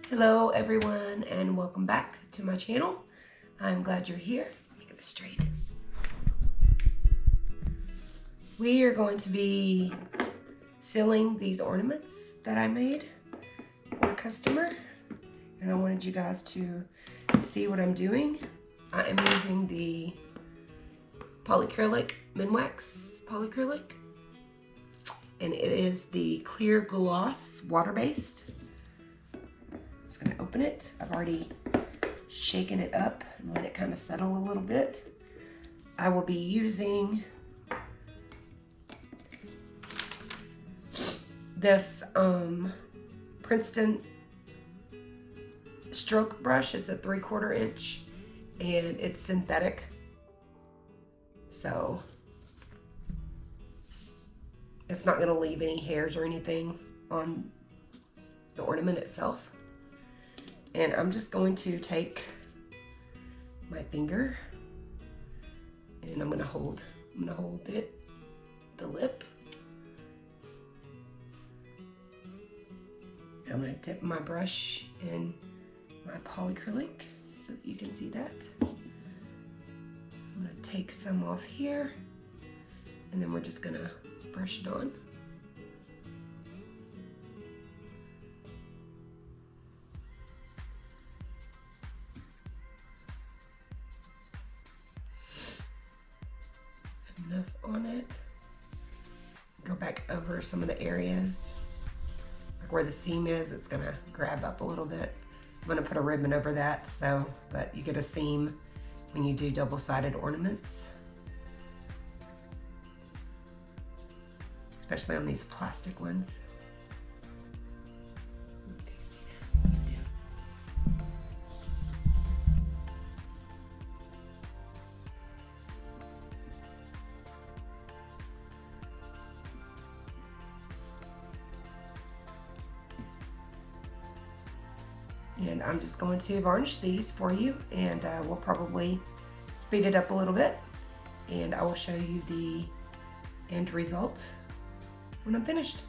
Hello everyone and welcome back to my channel. I'm glad you're here. Let me get this straight. We are going to be sealing these ornaments that I made for a customer, and I wanted you guys to see what I'm doing. I am using the Polycrylic, Minwax Polycrylic, and it is the clear gloss water-based. Just gonna open it. I've already shaken it up and let it kind of settle a little bit. I will be using this Princeton stroke brush. It's a 3/4 inch and it's synthetic. So it's not gonna leave any hairs or anything on the ornament itself. And I'm just going to take my finger and I'm gonna hold it, the lip. I'm gonna dip my brush in my polycrylic so that you can see that. I'm gonna take some off here and then we're just gonna brush it on. Enough on it. Go back over some of the areas, like where the seam is. It's gonna grab up a little bit. I'm gonna put a ribbon over that so that you get a seam when you do double-sided ornaments, especially on these plastic ones. And I'm just going to varnish these for you, and we'll probably speed it up a little bit, and I will show you the end result when I'm finished.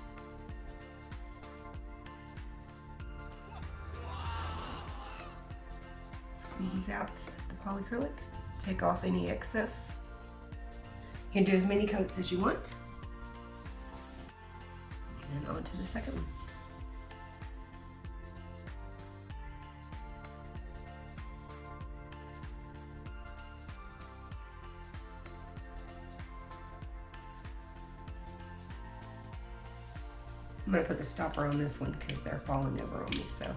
Squeeze out the polycrylic, take off any excess. You can do as many coats as you want. And then on to the second one. I'm gonna put the stopper on this one because they're falling over on me, so.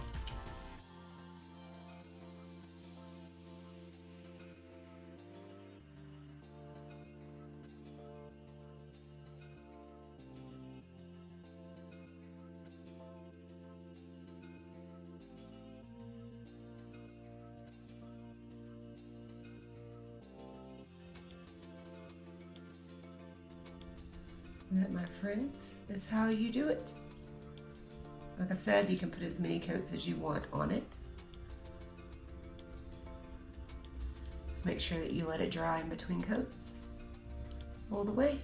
That, my friends, is how you do it. Like I said, you can put as many coats as you want on it. Just make sure that you let it dry in between coats all the way.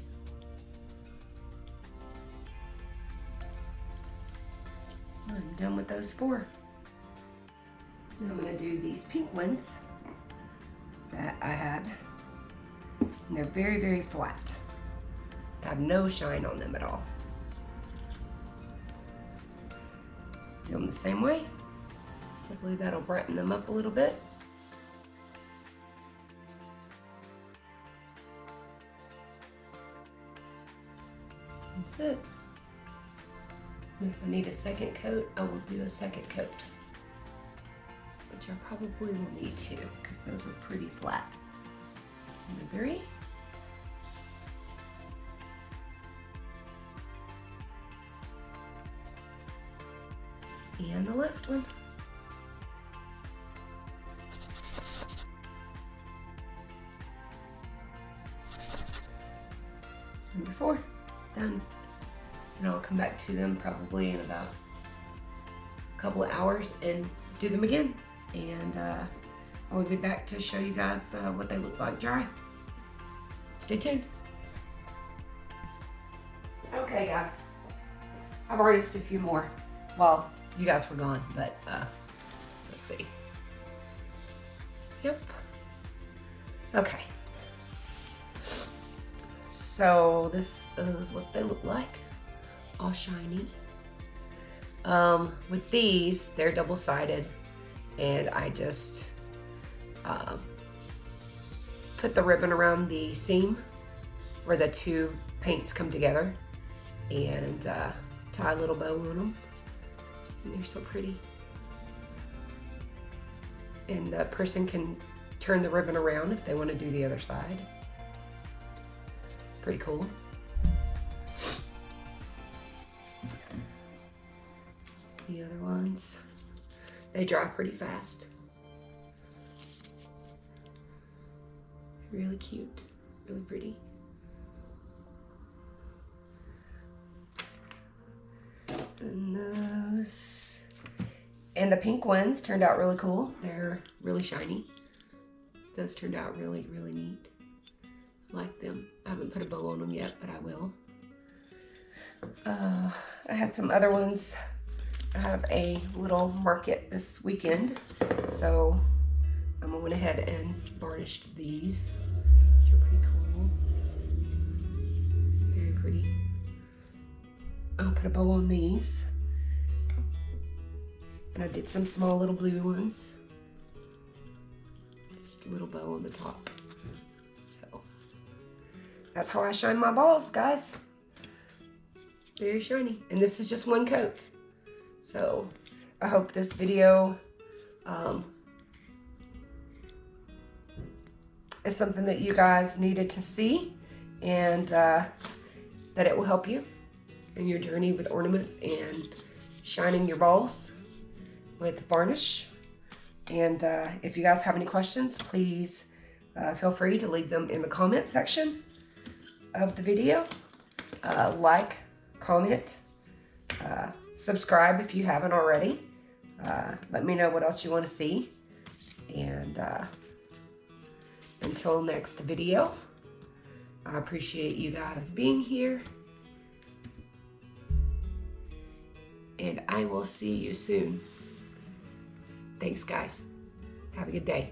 I'm done with those 4. Now I'm going to do these pink ones that I had. And they're very, very flat. Have no shine on them at all. Do them the same way. Hopefully that'll brighten them up a little bit. That's it. If I need a second coat, I will do a second coat, which I probably will need to because those were pretty flat. Number 3. And the last one. Number 4, done. And I'll come back to them probably in about a couple of hours and do them again. And I will be back to show you guys what they look like dry. Stay tuned. Okay guys, I've varnished a few more. Well, you guys were gone, but see. Yep. Okay. So this is what they look like, all shiny. With these, they're double-sided, and I just put the ribbon around the seam where the two paints come together, and tie a little bow on them. And they're so pretty. And the person can turn the ribbon around if they want to do the other side. Pretty cool. The other ones, they dry pretty fast. Really cute, really pretty. And those, and the pink ones turned out really cool. They're really shiny. Those turned out really, really neat. I like them. I haven't put a bow on them yet, but I will. I had some other ones. I have a little market this weekend, so I went ahead and varnished these, which are pretty cool. Very pretty. I'll put a bow on these. And I did some small little blue ones. Just a little bow on the top. So that's how I shine my balls, guys. Very shiny. And this is just one coat. So I hope this video is something that you guys needed to see, and that it will help you in your journey with ornaments and shining your balls with varnish. And if you guys have any questions, please feel free to leave them in the comment section of the video. Like, comment, subscribe if you haven't already. Let me know what else you want to see. And until next video, I appreciate you guys being here. And I will see you soon. Thanks, guys. Have a good day.